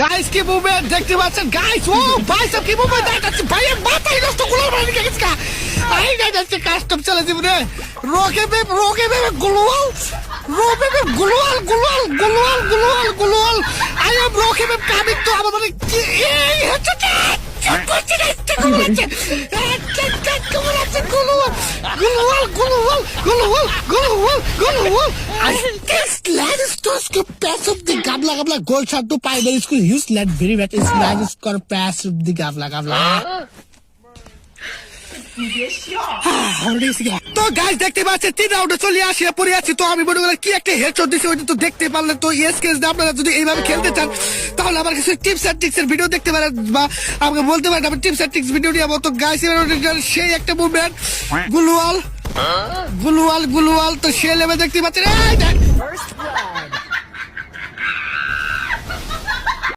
Guys কি movement দেখতে পাচ্ছেন গাইস, ও ভাই সব কি মুভমেন্ট দেখাচ্ছে ভাই, মাথায় নষ্ট গুলাল মারি গেছে কা আই না যাচ্ছে কাস্টম চলে জীবনে রোকে বে গুলাল রোকে বে গুলাল গুলাল গুলাল গুলাল গুলাল আই এম রোকে বে কামিং তো আমাদের কি এই হচ্ছে করতে যাচ্ছে গুলাচ্ছে গুলাল গুলাল গুলাল গুলাল গুলাল গুলাল I this lad is just a passive the gabla gold shot to primary school use lad very bad is lad is got passive the gabla তো গাইস দেখতে পাচ্ছেন 3 রাউন্ডে চলে আসিয়া পড়ে আছি। তো আমি মনে করি কি একটা হেডশট দিছি ওইটা তো দেখতে পারলেন। তো এসকেস আপনারা যদি এইভাবে খেলতে চান তাহলে আমার কাছে টিপস এন্ড ট্রিক্স এর ভিডিও দেখতে পারেন বা আমাকে বলতে পারেন আমি টিপস এন্ড ট্রিক্স ভিডিও নিয়ে আসবো। তো গাইস সেই একটা মুভমেন্ট গুলওয়াল তো সে লেভেল দেখতে পাচ্ছেন। এই দেখ